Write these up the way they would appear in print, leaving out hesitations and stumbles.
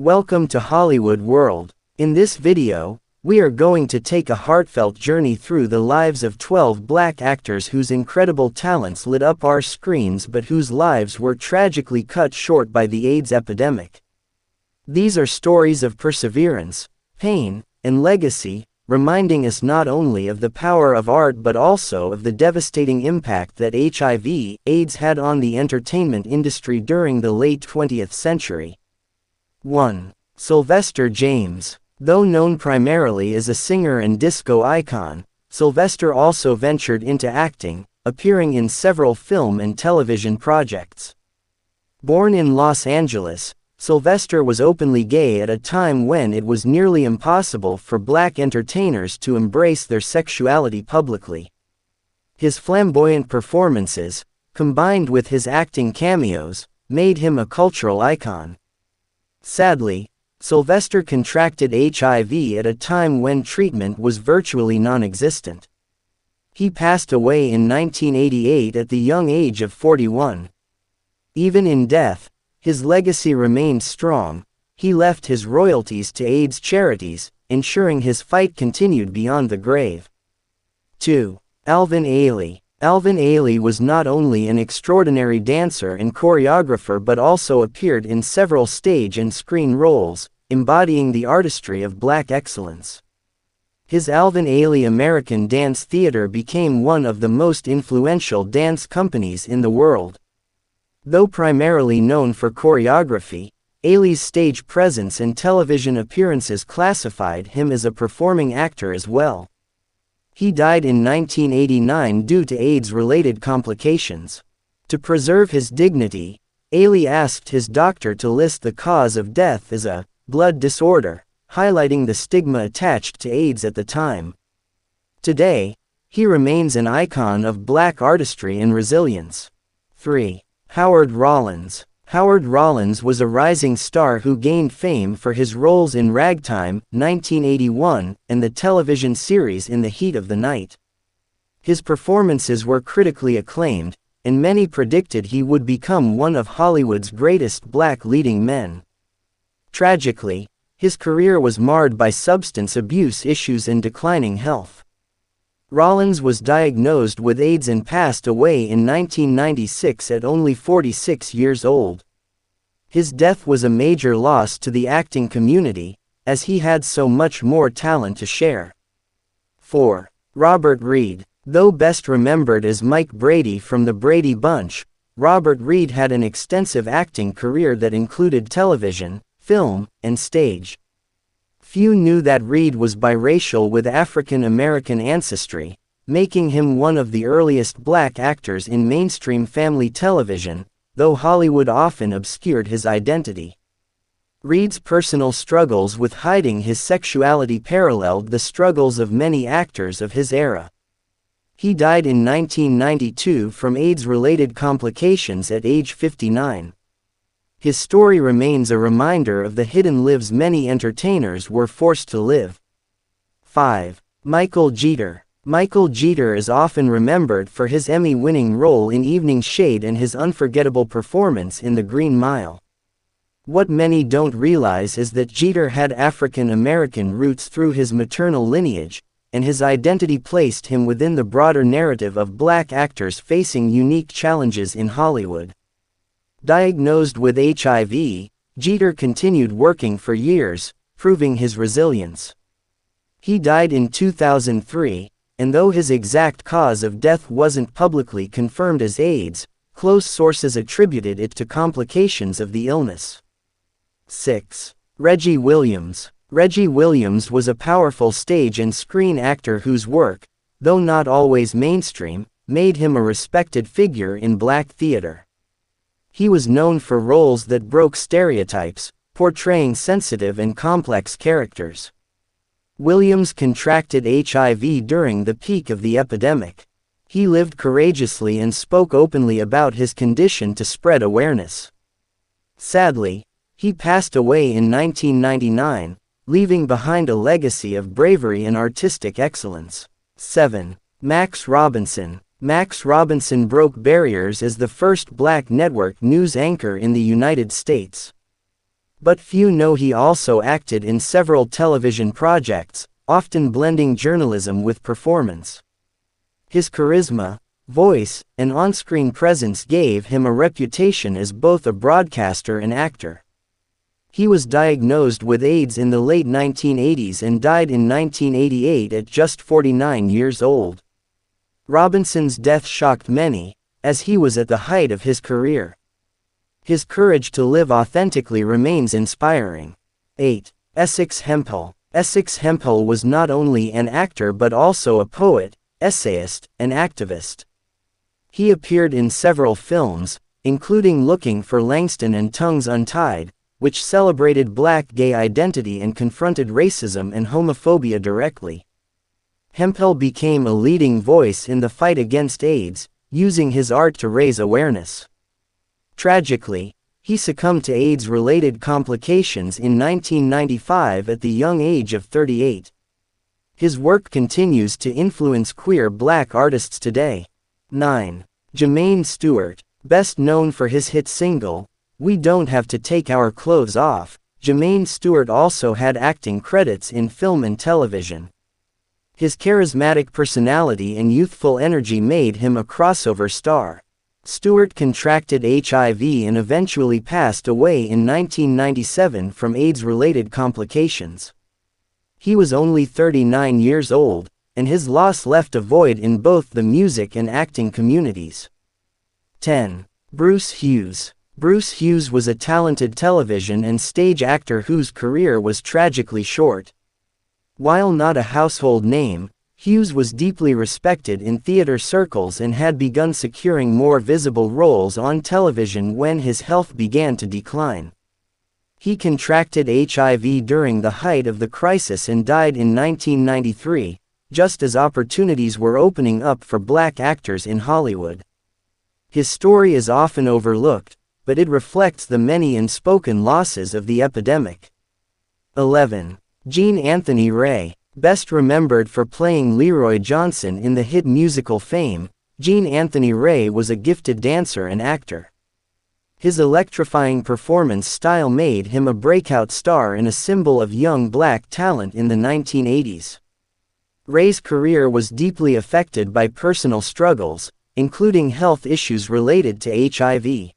Welcome to Hollywood World. In this video, we are going to take a heartfelt journey through the lives of 12 black actors whose incredible talents lit up our screens but whose lives were tragically cut short by the AIDS epidemic. These are stories of perseverance, pain, and legacy, reminding us not only of the power of art but also of the devastating impact that HIV/AIDS had on the entertainment industry during the late 20th century. 1. Sylvester James. Though known primarily as a singer and disco icon, Sylvester also ventured into acting, appearing in several film and television projects. Born in Los Angeles, Sylvester was openly gay at a time when it was nearly impossible for black entertainers to embrace their sexuality publicly. His flamboyant performances, combined with his acting cameos, made him a cultural icon. Sadly, Sylvester contracted HIV at a time when treatment was virtually non-existent. He passed away in 1988 at the young age of 41. Even in death, his legacy remained strong. He left his royalties to AIDS charities, ensuring his fight continued beyond the grave. 2. Alvin Ailey. Alvin Ailey was not only an extraordinary dancer and choreographer but also appeared in several stage and screen roles, embodying the artistry of black excellence. His Alvin Ailey American Dance Theater became one of the most influential dance companies in the world. Though primarily known for choreography, Ailey's stage presence and television appearances classified him as a performing actor as well. He died in 1989 due to AIDS-related complications. To preserve his dignity, Ailey asked his doctor to list the cause of death as a blood disorder, highlighting the stigma attached to AIDS at the time. Today, he remains an icon of black artistry and resilience. 3. Howard Rollins. Howard Rollins was a rising star who gained fame for his roles in Ragtime, 1981, and the television series In the Heat of the Night. His performances were critically acclaimed, and many predicted he would become one of Hollywood's greatest black leading men. Tragically, his career was marred by substance abuse issues and declining health. Rollins was diagnosed with AIDS and passed away in 1996 at only 46 years old. His death was a major loss to the acting community, as he had so much more talent to share. 4. Robert Reed. Though best remembered as Mike Brady from the Brady Bunch, Robert Reed had an extensive acting career that included television, film, and stage. Few knew that Reed was biracial with African American ancestry, making him one of the earliest black actors in mainstream family television, though Hollywood often obscured his identity. Reed's personal struggles with hiding his sexuality paralleled the struggles of many actors of his era. He died in 1992 from AIDS-related complications at age 59. His story remains a reminder of the hidden lives many entertainers were forced to live. 5. Michael Jeter. Michael Jeter is often remembered for his Emmy-winning role in Evening Shade and his unforgettable performance in The Green Mile. What many don't realize is that Jeter had African American roots through his maternal lineage, and his identity placed him within the broader narrative of black actors facing unique challenges in Hollywood. Diagnosed with HIV, Jeter continued working for years, proving his resilience. He died in 2003, and though his exact cause of death wasn't publicly confirmed as AIDS, close sources attributed it to complications of the illness. 6. Reggie Williams. Reggie Williams was a powerful stage and screen actor whose work, though not always mainstream, made him a respected figure in black theater. He was known for roles that broke stereotypes, portraying sensitive and complex characters. Williams contracted HIV during the peak of the epidemic. He lived courageously and spoke openly about his condition to spread awareness. Sadly, he passed away in 1999, leaving behind a legacy of bravery and artistic excellence. 7. Max Robinson. Max Robinson broke barriers as the first black network news anchor in the United States. But few know he also acted in several television projects, often blending journalism with performance. His charisma, voice, and on-screen presence gave him a reputation as both a broadcaster and actor. He was diagnosed with AIDS in the late 1980s and died in 1988 at just 49 years old. Robinson's death shocked many, as he was at the height of his career. His courage to live authentically remains inspiring. 8. Essex Hemphill. Essex Hemphill was not only an actor but also a poet, essayist, and activist. He appeared in several films, including Looking for Langston and Tongues Untied, which celebrated black gay identity and confronted racism and homophobia directly. Hemphill became a leading voice in the fight against AIDS, using his art to raise awareness. Tragically, he succumbed to AIDS-related complications in 1995 at the young age of 38. His work continues to influence queer black artists today. 9. Jermaine Stewart. Best known for his hit single, We Don't Have to Take Our Clothes Off, Jermaine Stewart also had acting credits in film and television. His charismatic personality and youthful energy made him a crossover star. Stewart contracted HIV and eventually passed away in 1997 from AIDS-related complications. He was only 39 years old, and his loss left a void in both the music and acting communities. 10. Bruce Hughes. Bruce Hughes was a talented television and stage actor whose career was tragically short. While not a household name, Hughes was deeply respected in theater circles and had begun securing more visible roles on television when his health began to decline. He contracted HIV during the height of the crisis and died in 1993, just as opportunities were opening up for black actors in Hollywood. His story is often overlooked, but it reflects the many unspoken losses of the epidemic. 11. Gene Anthony Ray. Best remembered for playing Leroy Johnson in the hit musical Fame, Gene Anthony Ray was a gifted dancer and actor. His electrifying performance style made him a breakout star and a symbol of young black talent in the 1980s. Ray's career was deeply affected by personal struggles, including health issues related to HIV.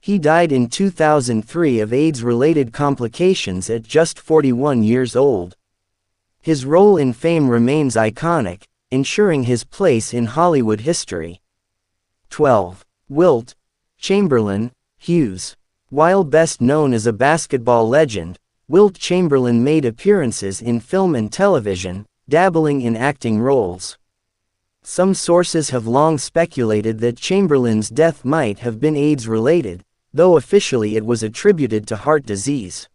He died in 2003 of AIDS-related complications at just 41 years old. His role in Fame remains iconic, ensuring his place in Hollywood history. 12. Wilt Chamberlain Hughes. While best known as a basketball legend, Wilt Chamberlain made appearances in film and television, dabbling in acting roles. Some sources have long speculated that Chamberlain's death might have been AIDS-related, though officially it was attributed to heart disease.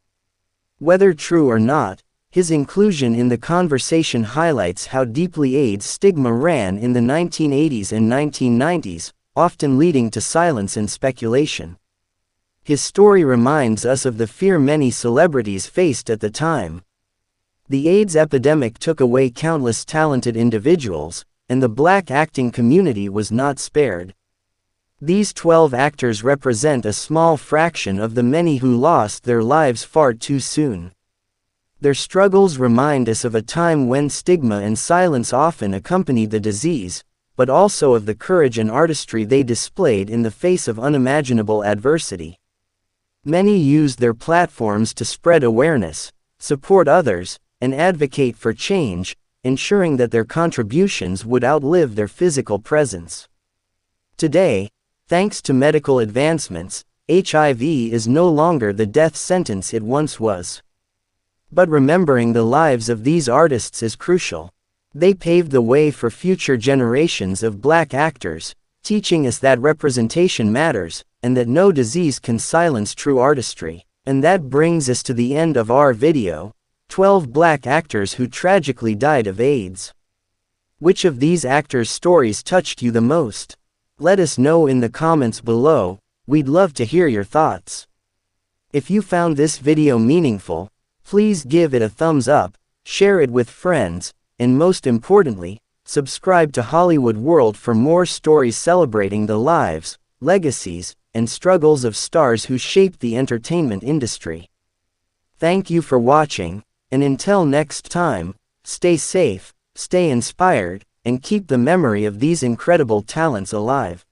Whether true or not, his inclusion in the conversation highlights how deeply AIDS stigma ran in the 1980s and 1990s, often leading to silence and speculation. His story reminds us of the fear many celebrities faced at the time. The AIDS epidemic took away countless talented individuals, and the black acting community was not spared. These 12 actors represent a small fraction of the many who lost their lives far too soon. Their struggles remind us of a time when stigma and silence often accompanied the disease, but also of the courage and artistry they displayed in the face of unimaginable adversity. Many used their platforms to spread awareness, support others, and advocate for change, ensuring that their contributions would outlive their physical presence. Today, thanks to medical advancements, HIV is no longer the death sentence it once was. But remembering the lives of these artists is crucial. They paved the way for future generations of black actors, teaching us that representation matters, and that no disease can silence true artistry. And that brings us to the end of our video, 12 black actors who tragically died of AIDS. Which of these actors' stories touched you the most? Let us know in the comments below, we'd love to hear your thoughts. If you found this video meaningful, please give it a thumbs up, share it with friends, and most importantly, subscribe to Hollywood World for more stories celebrating the lives, legacies, and struggles of stars who shaped the entertainment industry. Thank you for watching, and until next time, stay safe, stay inspired, and keep the memory of these incredible talents alive.